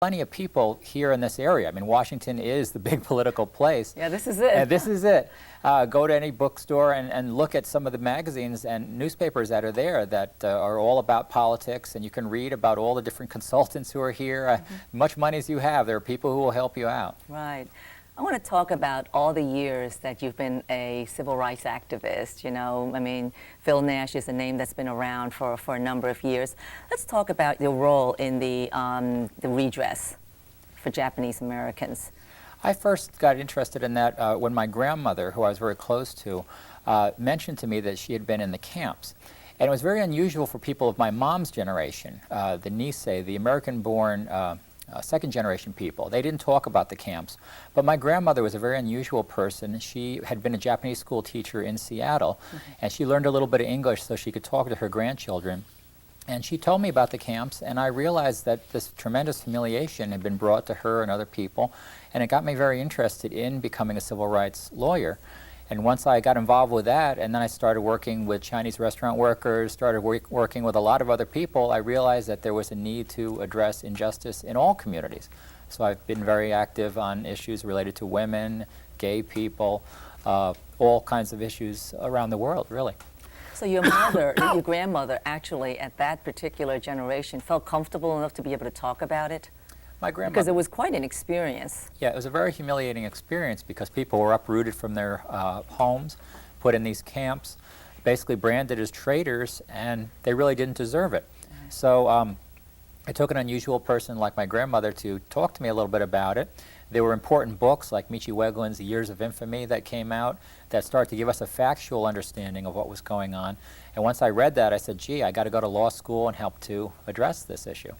plenty of people here in this area. I mean, Washington is the big political place. Yeah, this is it. And this is it. Go to any bookstore and look at some of the magazines and newspapers that are there that are all about politics, and you can read about all the different consultants who are here. Much money as you have, there are people who will help you out. Right. I want to talk about all the years that you've been a civil rights activist. You know, I mean, Phil Nash is a name that's been around for a number of years. Let's talk about your role in the redress for Japanese Americans. I first got interested in that when my grandmother, who I was very close to, mentioned to me that she had been in the camps. And it was very unusual for people of my mom's generation, the Nisei, the American-born second-generation people. They didn't talk about the camps. But my grandmother was a very unusual person. She had been a Japanese school teacher in Seattle, and she learned a little bit of English so she could talk to her grandchildren. And she told me about the camps, and I realized that this tremendous humiliation had been brought to her and other people, and it got me very interested in becoming a civil rights lawyer. And once I got involved with that, and then I started working with Chinese restaurant workers, started working with a lot of other people, I realized that there was a need to address injustice in all communities. So I've been very active on issues related to women, gay people, all kinds of issues around the world, really. So your mother, your grandmother, actually, at that particular generation, felt comfortable enough to be able to talk about it? My grandmother. Because it was quite an experience. Yeah, it was a very humiliating experience because people were uprooted from their homes, put in these camps, basically branded as traitors, and they really didn't deserve it. So it took an unusual person like my grandmother to talk to me a little bit about it. There were important books like Michi Weglin's The Years of Infamy that came out that started to give us a factual understanding of what was going on. And once I read that, I said, gee, I got to go to law school and help to address this issue.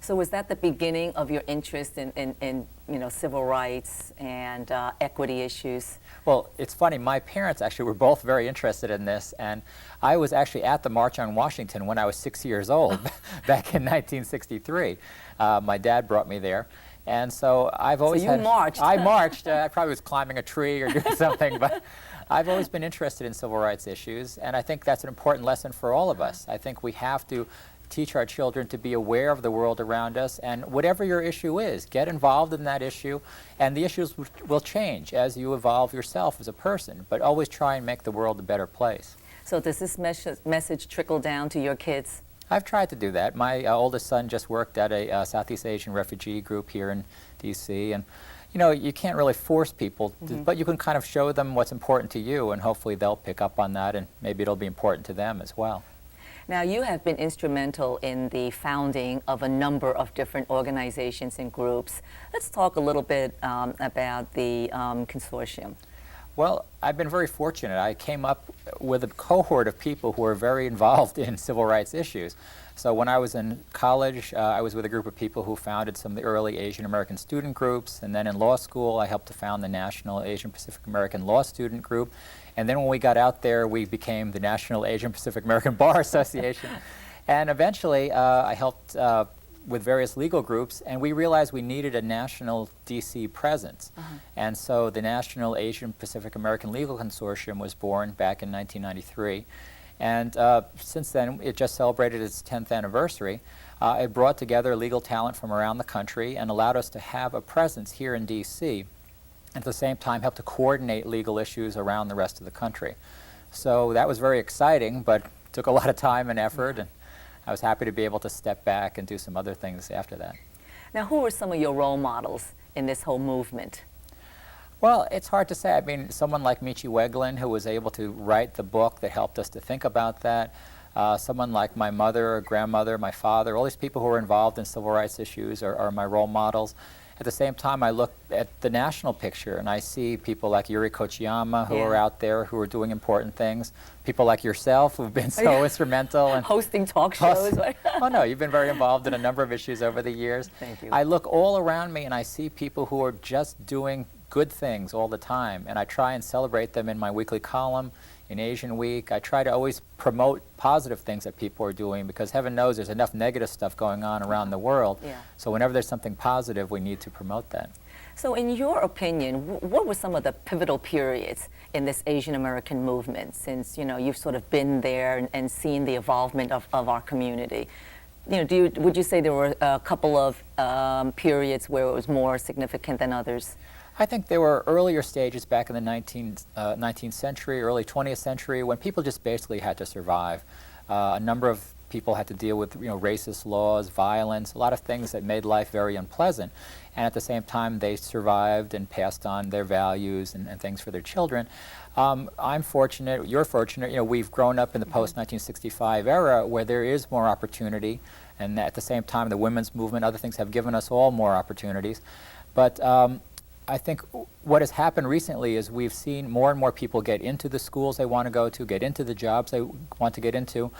So was that the beginning of your interest in you know, civil rights and equity issues? Well, it's funny, my parents actually were both very interested in this, and I was actually at the March on Washington when I was 6 years old, back in 1963. My dad brought me there, and so I've always So you marched. I marched. I probably was climbing a tree or doing something, but I've always been interested in civil rights issues, and I think that's an important lesson for all of us. I think we have to teach our children to be aware of the world around us, and whatever your issue is, get involved in that issue, and the issues will change as you evolve yourself as a person, but always try and make the world a better place. So does this message trickle down to your kids? I've tried to do that. My oldest son just worked at a Southeast Asian refugee group here in D.C., and you know, you can't really force people, but you can kind of show them what's important to you, and hopefully they'll pick up on that, and maybe it'll be important to them as well. Now, you have been instrumental in the founding of a number of different organizations and groups. Let's talk a little bit about the consortium. Well, I've been very fortunate. I came up with a cohort of people who are very involved in civil rights issues. So when I was in college, I was with a group of people who founded some of the early Asian American student groups, and then in law school, I helped to found the National Asian Pacific American Law Student Group. And then when we got out there, we became the National Asian Pacific American Bar Association. And eventually, I helped with various legal groups, and we realized we needed a national D.C. presence. And so the National Asian Pacific American Legal Consortium was born back in 1993. And since then, it just celebrated its 10th anniversary. It brought together legal talent from around the country and allowed us to have a presence here in D.C., and at the same time help to coordinate legal issues around the rest of the country. So that was very exciting, but took a lot of time and effort, and I was happy to be able to step back and do some other things after that. Now, who were some of your role models in this whole movement? Well, it's hard to say. I mean, someone like Michi Weglin, who was able to write the book that helped us to think about that. Someone like my mother, or grandmother, my father, all these people who are involved in civil rights issues are my role models. At the same time, I look at the national picture, and I see people like Yuri Kochiyama who are out there who are doing important things. People like yourself who have been so instrumental. And hosting talk shows. Oh, no, you've been very involved in a number of issues over the years. Thank you. I look all around me, and I see people who are just doing good things all the time, and I try and celebrate them in my weekly column, in Asian Week. I try to always promote positive things that people are doing, because heaven knows there's enough negative stuff going on around the world. So whenever there's something positive, we need to promote that. So in your opinion, what were some of the pivotal periods in this Asian American movement, since, you know, you've sort of been there and seen the evolvement of our community? would you say there were a couple of periods where it was more significant than others? I think there were earlier stages back in the 19th century, early 20th century, when people just basically had to survive. A number of people had to deal with racist laws, violence, a lot of things that made life very unpleasant. And at the same time, they survived and passed on their values and things for their children. I'm fortunate, you're fortunate, we've grown up in the post-1965 era where there is more opportunity, and at the same time, the women's movement, other things have given us all more opportunities. But I think what has happened recently is we've seen more and more people get into the schools they want to go to, get into the jobs they want to get into.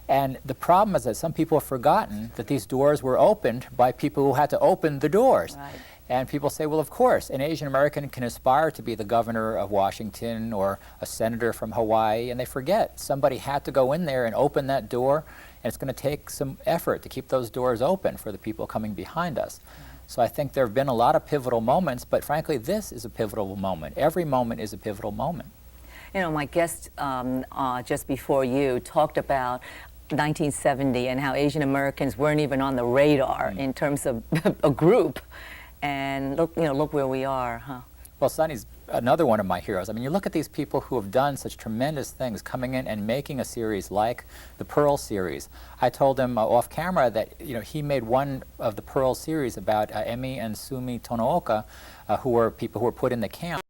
And the problem is that some people have forgotten that these doors were opened by people who had to open the doors. Right. And people say, well, of course, an Asian American can aspire to be the governor of Washington or a senator from Hawaii, and they forget somebody had to go in there and open that door, and it's going to take some effort to keep those doors open for the people coming behind us. So I think there have been a lot of pivotal moments, but frankly, this is a pivotal moment. Every moment is a pivotal moment. My guest just before you talked about 1970 and how Asian Americans weren't even on the radar in terms of a group. And look where we are, huh? Well, Sonny's another one of my heroes. I mean, you look at these people who have done such tremendous things, coming in and making a series like the Pearl series. I told him off camera that he made one of the Pearl series about Emi and Sumi Tonooka, who were people who were put in the camp.